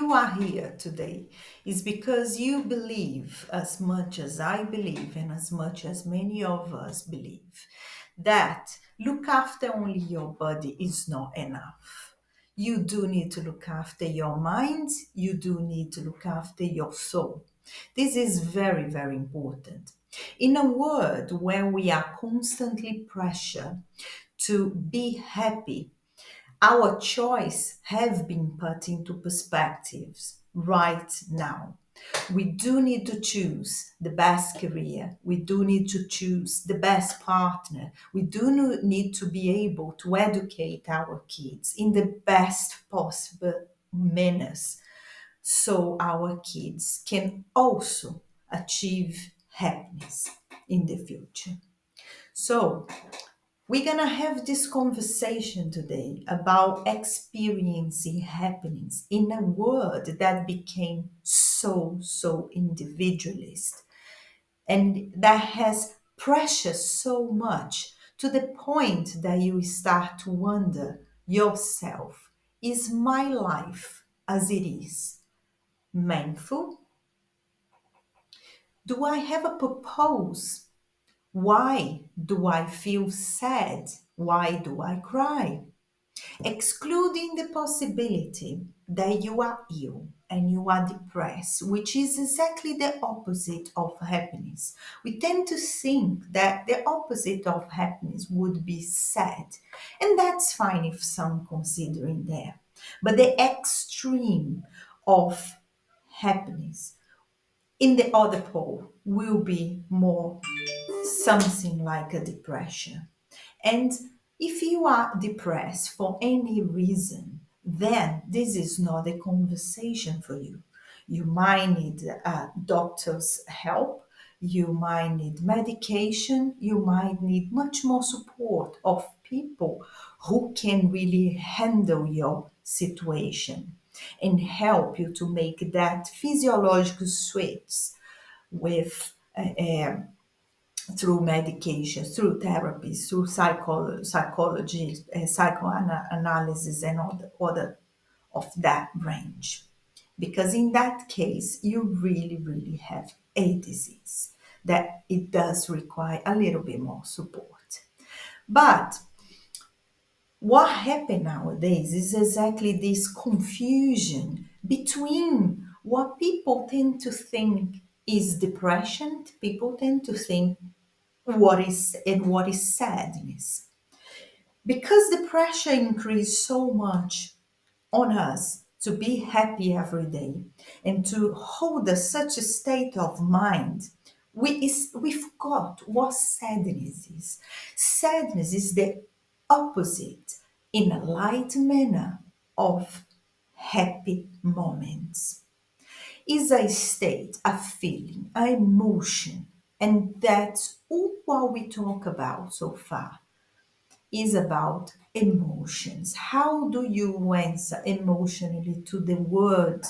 you are here today is because you believe, as much as I believe, and as much as many of us believe, that look after only your body is not enough. You do need to look after your mind, you do need to look after your soul. This is very, very important. In a world where we are constantly pressured to be happy, our choice have been put into perspectives right now. We do need to choose the best career. We do need to choose the best partner. We do need to be able to educate our kids in the best possible manners so our kids can also achieve happiness in the future. So, we're going to have this conversation today about experiencing happiness in a world that became so individualist and that has pressure so much to the point that you start to wonder yourself, is my life as it is meaningful? Do I have a purpose? Why do I feel sad? Why do I cry? Excluding the possibility that you are ill and you are depressed, which is exactly the opposite of happiness. We tend to think that the opposite of happiness would be sad, and that's fine if some considering there. But the extreme of happiness in the other pole will be more something like a depression. And if you are depressed for any reason, then this is not a conversation for you. You might need a doctor's help, you might need medication, you might need much more support of people who can really handle your situation and help you to make that physiological switch with through medication, through therapies, through psychology, psychoanalysis, and all the other of that range. Because in that case, you really have a disease that it does require a little bit more support. But what happened nowadays is exactly this confusion between what people tend to think is depression, people tend to think what is sadness. Because the pressure increased so much on us to be happy every day and to hold such a state of mind, we forgot what sadness is. Sadness is the opposite in a light manner of happy moments. Is a state, a feeling, an emotion, and that's all what we talk about so far is about emotions. How do you answer emotionally to the world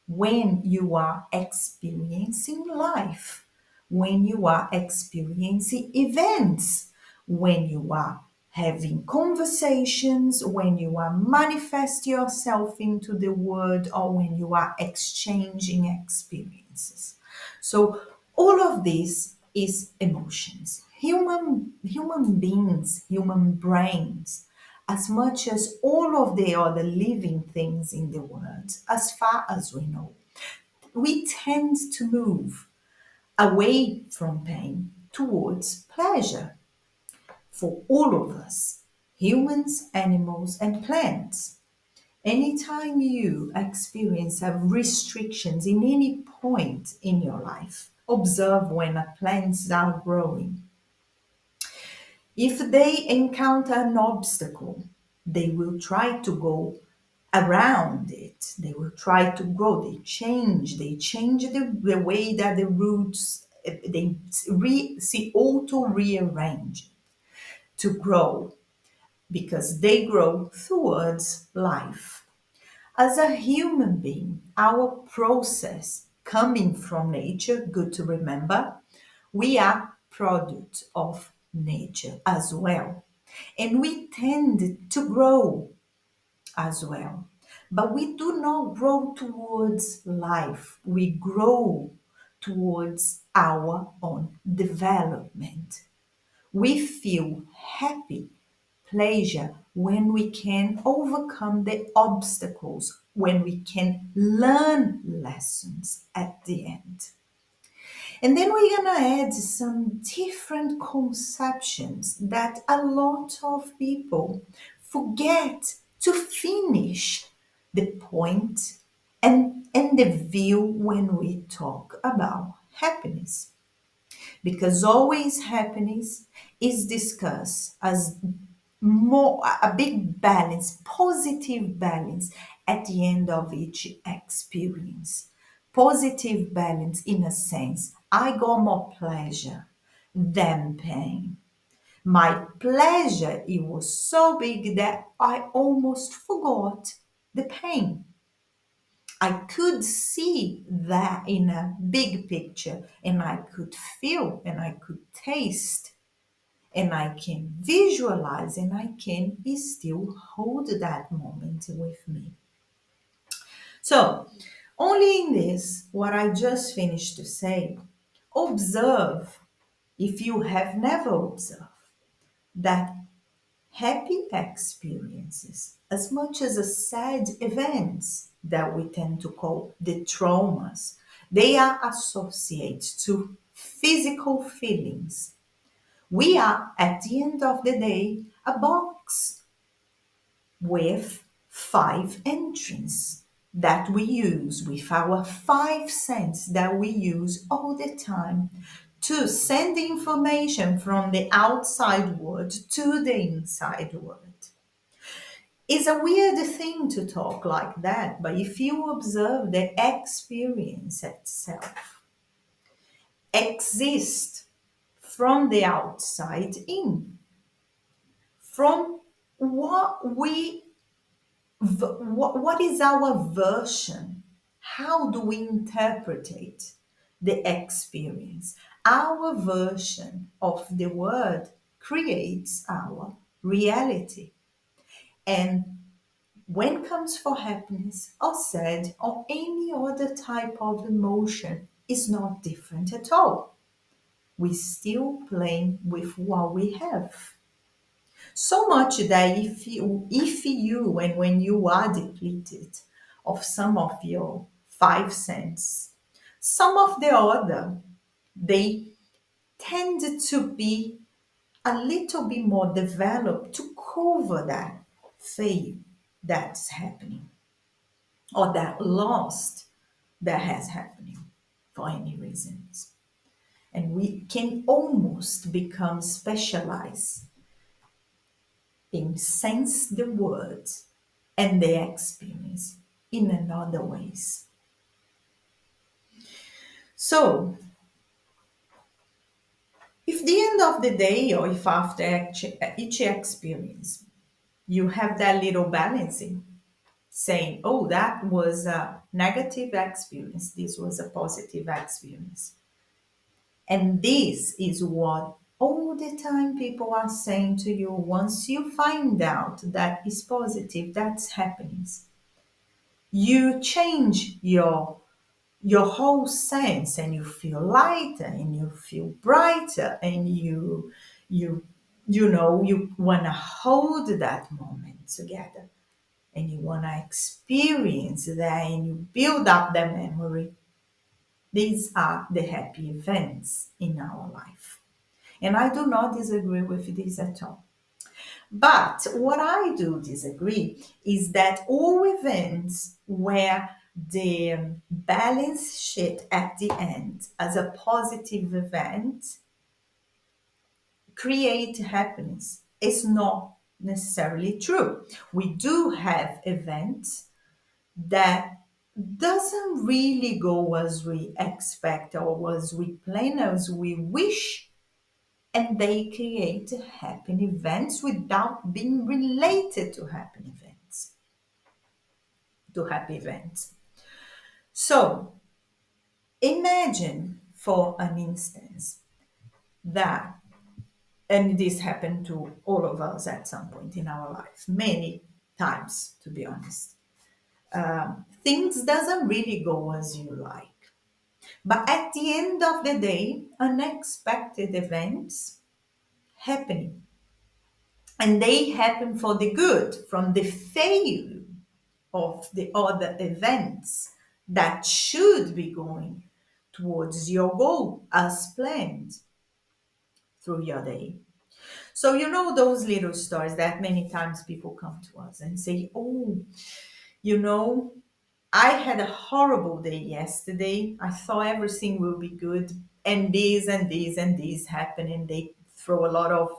when you are experiencing life, when you are experiencing events, when you are having conversations, when you are manifest yourself into the world, or when you are exchanging experiences. So all of this is emotions. Human beings, human brains, as much as all of the other living things in the world, as far as we know, we tend to move away from pain towards pleasure for all of us, humans, animals, and plants. Anytime you experience restrictions in any point in your life, observe when plants are growing. If they encounter an obstacle, they will try to go around it. They will try to grow. They change the way that the roots, they auto rearrange to grow because they grow towards life. As a human being, our process coming from nature, good to remember, we are product of nature as well. And we tend to grow as well. But we do not grow towards life. We grow towards our own development. We feel happy, pleasure when we can overcome the obstacles, when we can learn lessons at the end. And then we're going to add some different conceptions that a lot of people forget to finish the point and the view when we talk about happiness. Because always happiness is discussed as more a big balance, positive balance at the end of each experience. Positive balance in a sense. I got more pleasure than pain. My pleasure, it was so big that I almost forgot the pain. I could see that in a big picture and I could feel and I could taste and I can visualize and I can still hold that moment with me. So, only in this, what I just finished to say, observe, if you have never observed, that happy experiences, as much as a sad events that we tend to call the traumas, they are associated to physical feelings. We are, at the end of the day, a box with five entries that we use with our five senses that we use all the time to send the information from the outside world to the inside world. It's a weird thing to talk like that, but if you observe the experience itself exists from the outside in, from what is our version? How do we interpret the experience? Our version of the word creates our reality. And when comes for happiness or sad or any other type of emotion, is not different at all. We still playing with what we have. So much that if you and when you are depleted of some of your five senses, some of the other, they tend to be a little bit more developed to cover that failure that's happening or that loss that has happening for any reasons. And we can almost become specialized in sense the words and the experience in another ways. So, if the end of the day or if after each experience you have that little balancing, saying, oh, that was a negative experience, this was a positive experience. And this is what all the time people are saying to you once you find out that is positive, that's happiness. You change your whole sense and you feel lighter and you feel brighter and you want to hold that moment together and you want to experience that and you build up the memory. These are the happy events in our life. And I do not disagree with this at all. But what I do disagree is that all events where the balance sheet at the end as a positive event create happiness. It's not necessarily true. We do have events that doesn't really go as we expect or as we plan, as we wish, and they create happy events without being related to happy events, to happy events. So imagine for an instance that, and this happened to all of us at some point in our life, many times, to be honest. things doesn't really go as you like. But at the end of the day, unexpected events happening, and they happen for the good from the failure of the other events that should be going towards your goal as planned through your day. So, you know, those little stories that many times people come to us and say, oh, you know, I had a horrible day yesterday. I thought everything will be good, and this and this and this happen, and they throw a lot of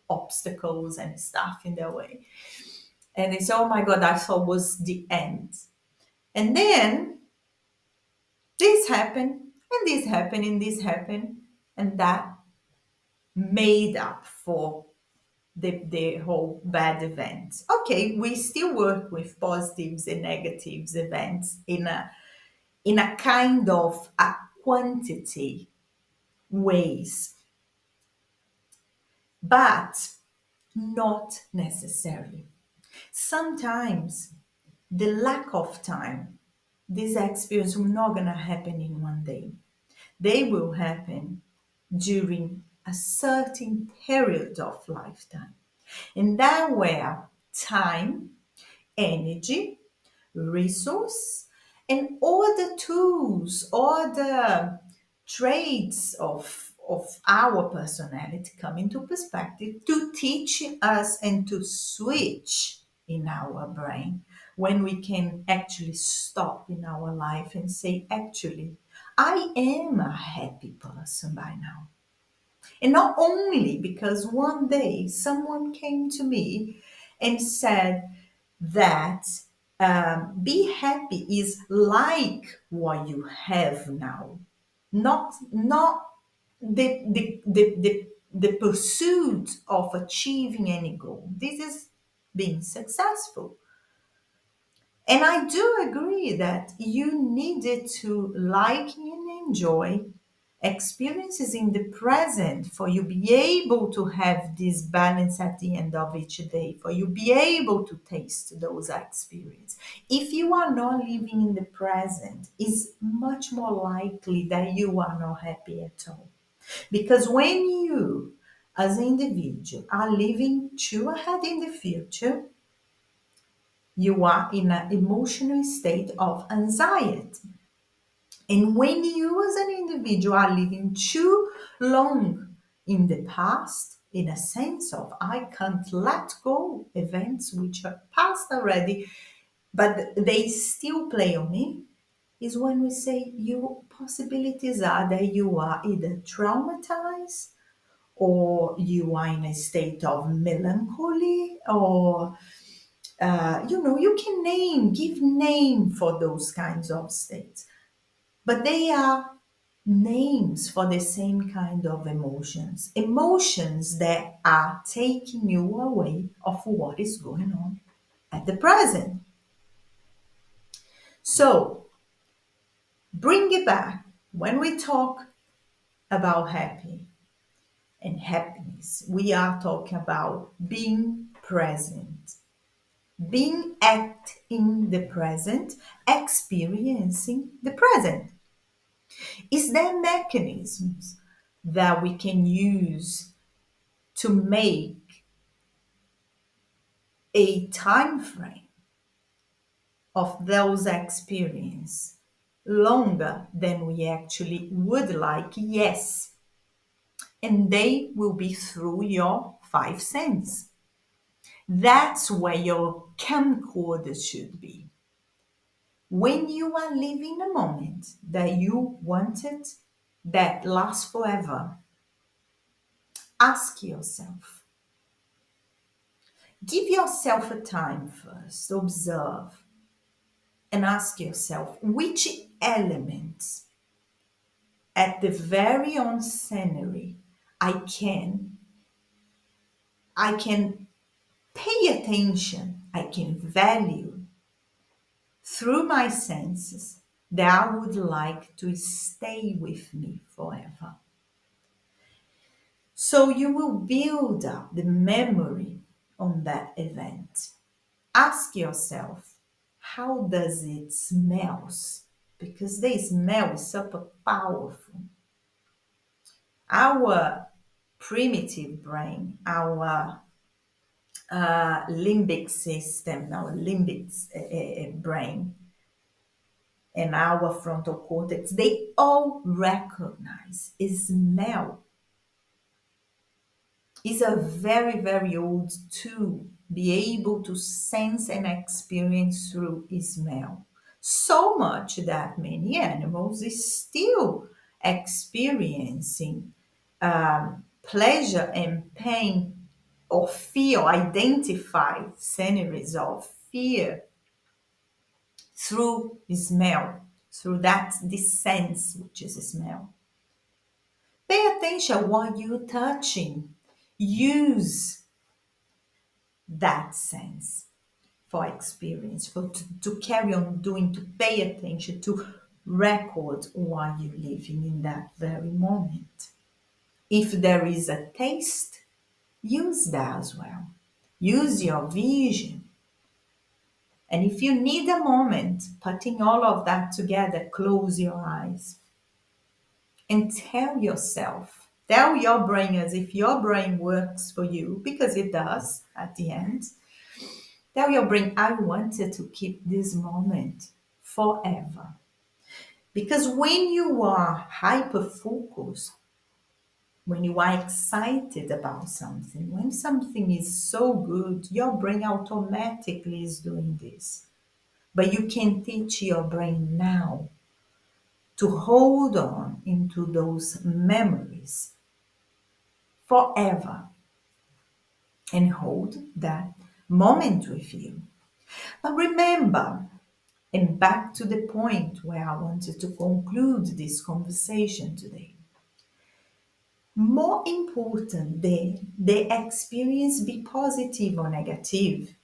obstacles and stuff in their way. And they say, oh my God, I thought was the end. And then this happened, and this happened, and this happened, and that made up for the whole bad events. Okay, we still work with positives and negatives events in a kind of a quantity ways, but not necessarily. Sometimes the lack of time, this experience will not gonna happen in one day. They will happen during a certain period of lifetime. And that where time, energy, resource, and all the tools, all the traits of our personality come into perspective to teach us and to switch in our brain when we can actually stop in our life and say, actually, I am a happy person by now. And not only because one day someone came to me and said that be happy is like what you have now, not the pursuit of achieving any goal. This is being successful. And I do agree that you needed to like and enjoy experiences in the present for you be able to have this balance at the end of each day, for you be able to taste those experiences. If you are not living in the present, it's much more likely that you are not happy at all. Because when you, as an individual, are living too ahead in the future, you are in an emotional state of anxiety. And when you, as an individual, are living too long in the past, in a sense of I can't let go events which are past already, but they still play on me, is when we say your possibilities are that you are either traumatized or you are in a state of melancholy or you can give name for those kinds of states, but they are names for the same kind of emotions, emotions that are taking you away of what is going on at the present. So bring it back when we talk about happy and happiness. We are talking about being present, being at in the present, experiencing the present. Is there mechanisms that we can use to make a time frame of those experiences longer than we actually would like? Yes. And they will be through your five senses. That's where your camcorder should be. When you are living a moment that you wanted that lasts forever, ask yourself, give yourself a time first, observe, and ask yourself which elements at the very own scenery I can pay attention, I can value through my senses that I would like to stay with me forever. So you will build up the memory on that event. Ask yourself, how does it smells? Because the smell is super powerful. Our primitive brain, our limbic system, our limbic brain, and our frontal cortex, they all recognize smell is a very, very old tool, be able to sense and experience through smell. So much that many animals is still experiencing pleasure and pain or fear, identify scenarios of fear through smell, through that this sense which is smell. Pay attention what you're touching. Use that sense for experience, for to carry on doing, to pay attention, to record while you're living in that very moment. If there is a taste, use that as well. Use your vision. And if you need a moment, putting all of that together, close your eyes and tell yourself, tell your brain as if your brain works for you, because it does at the end. Tell your brain, I wanted to keep this moment forever. Because when you are hyper focused, when you are excited about something, when something is so good, your brain automatically is doing this. But you can teach your brain now to hold on into those memories forever and hold that moment with you. But remember, and back to the point where I wanted to conclude this conversation today. More important than the experience be positive or negative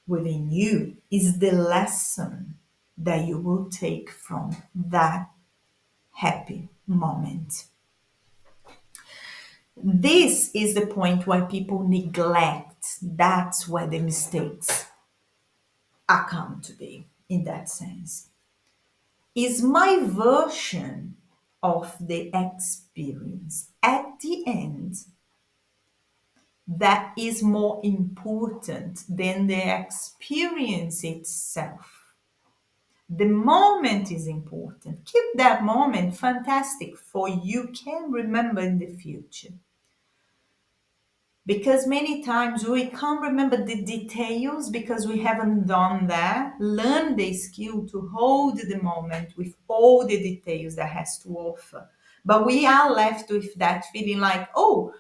within you is the lesson that you will take from that happy moment. This is the point where people neglect. That's where the mistakes are come to be in that sense. Is my version of the experience at the end that is more important than the experience itself. The moment is important. Keep that moment fantastic for you can remember in the future. Because many times we can't remember the details because we haven't done that. Learn the skill to hold the moment with all the details that has to offer. But we are left with that feeling like, oh,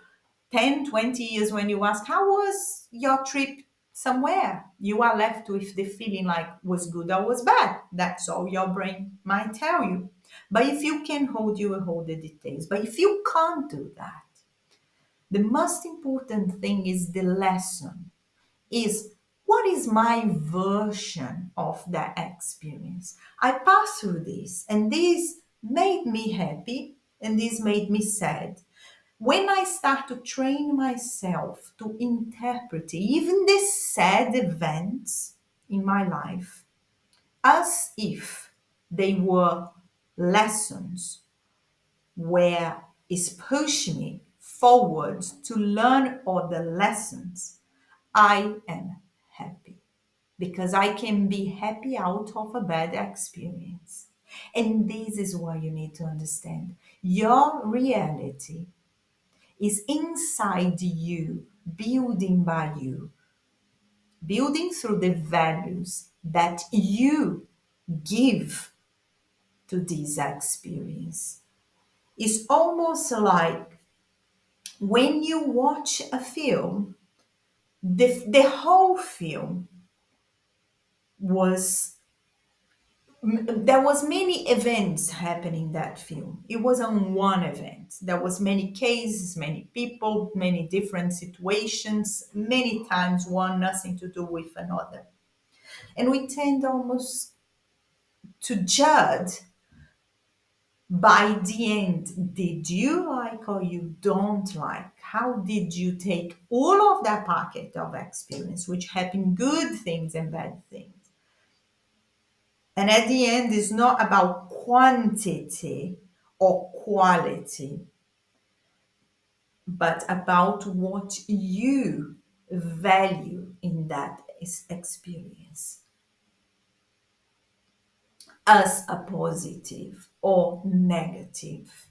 10, 20 years when you ask, how was your trip somewhere? You are left with the feeling like, was good or was bad. That's all your brain might tell you. But if you can hold, you will hold the details. But if you can't do that, the most important thing is the lesson, is what is my version of that experience? I passed through this and this made me happy and this made me sad. When I start to train myself to interpret even the sad events in my life as if they were lessons where it's pushing me forward to learn all the lessons, I am happy because I can be happy out of a bad experience. And this is what you need to understand. Your reality is inside you, building by you, building through the values that you give to this experience. It's almost like when you watch a film, the whole film was there was many events happening in that film. It wasn't one event. There was many cases, many people, many different situations, many times one nothing to do with another. And we tend almost to judge by the end. Did you like or you don't like? How did you take all of that packet of experience, which happened good things and bad things? And at the end, it's not about quantity or quality, but about what you value in that experience as a positive or negative.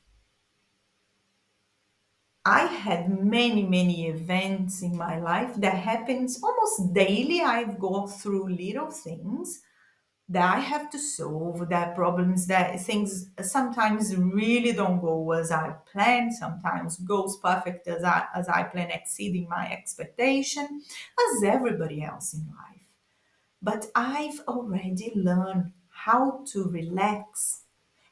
I had many, many events in my life that happens almost daily. I go through little things that I have to solve, that problems, that things sometimes really don't go as I plan, sometimes goes perfect as I plan, exceeding my expectation, as everybody else in life. But I've already learned how to relax.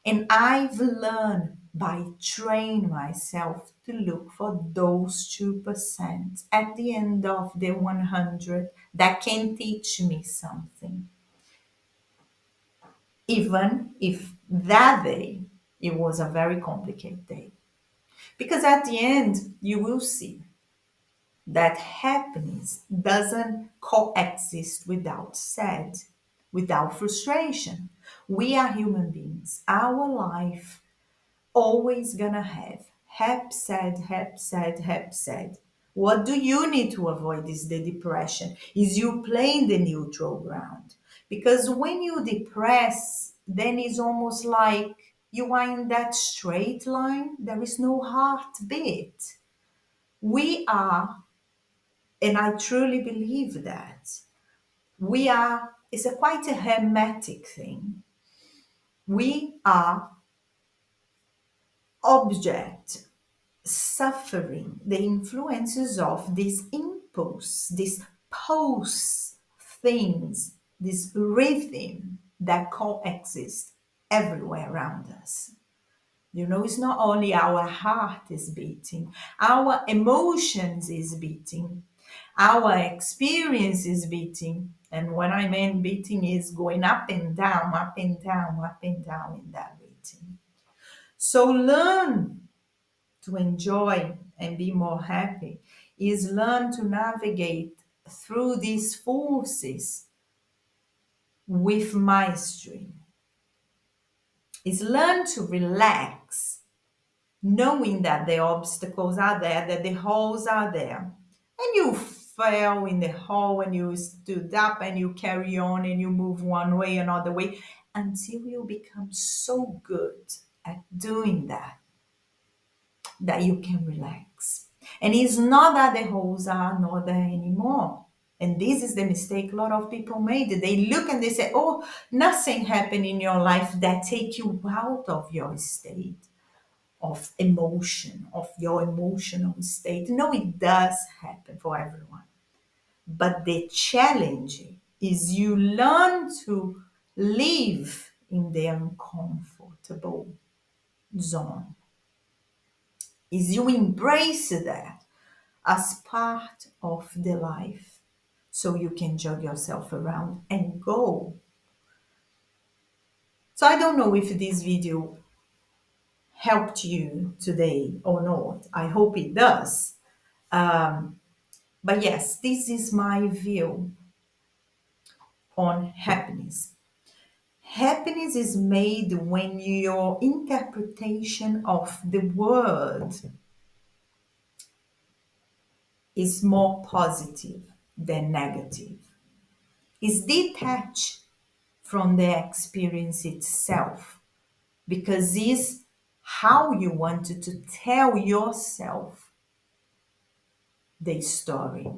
And I've learned by training myself to look for those 2% at the end of the 100 that can teach me something. Even if that day it was a very complicated day. Because at the end, you will see that happiness doesn't coexist without sad, without frustration. We are human beings. Our life always gonna have happy, sad, happy, sad. What do you need to avoid is the depression, is you playing the neutral ground. Because when you depress, then it's almost like you are in that straight line. There is no heartbeat. We are, and I truly believe that, we are, it's a quite a hermetic thing. We are object suffering the influences of this impulse, this pulse things, this rhythm that coexist everywhere around us. You know, it's not only our heart is beating, our emotions is beating, our experience is beating. And when I mean beating is going up and down, up and down, up and down in that beating. So learn to enjoy and be more happy is learn to navigate through these forces with mastery. Is learn to relax, knowing that the obstacles are there, that the holes are there. And you fell in the hole and you stood up and you carry on and you move one way, another way, until you become so good at doing that you can relax. And it's not that the holes are not there anymore. And this is the mistake a lot of people made. They look and they say, oh, nothing happened in your life that take you out of your state of emotion, of your emotional state. No, it does happen for everyone. But the challenge is you learn to live in the uncomfortable zone. Is you embrace that as part of the life so you can jog yourself around and go. So I don't know if this video helped you today or not. I hope it does. But yes, this is my view on happiness. Happiness is made when your interpretation of the world is more positive than negative. Is detached from the experience itself because it's how you wanted to tell yourself the story.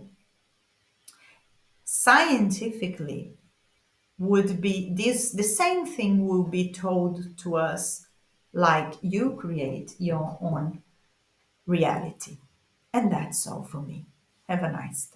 Scientifically, would be this the same thing will be told to us like you create your own reality. And that's all for me. Have a nice day.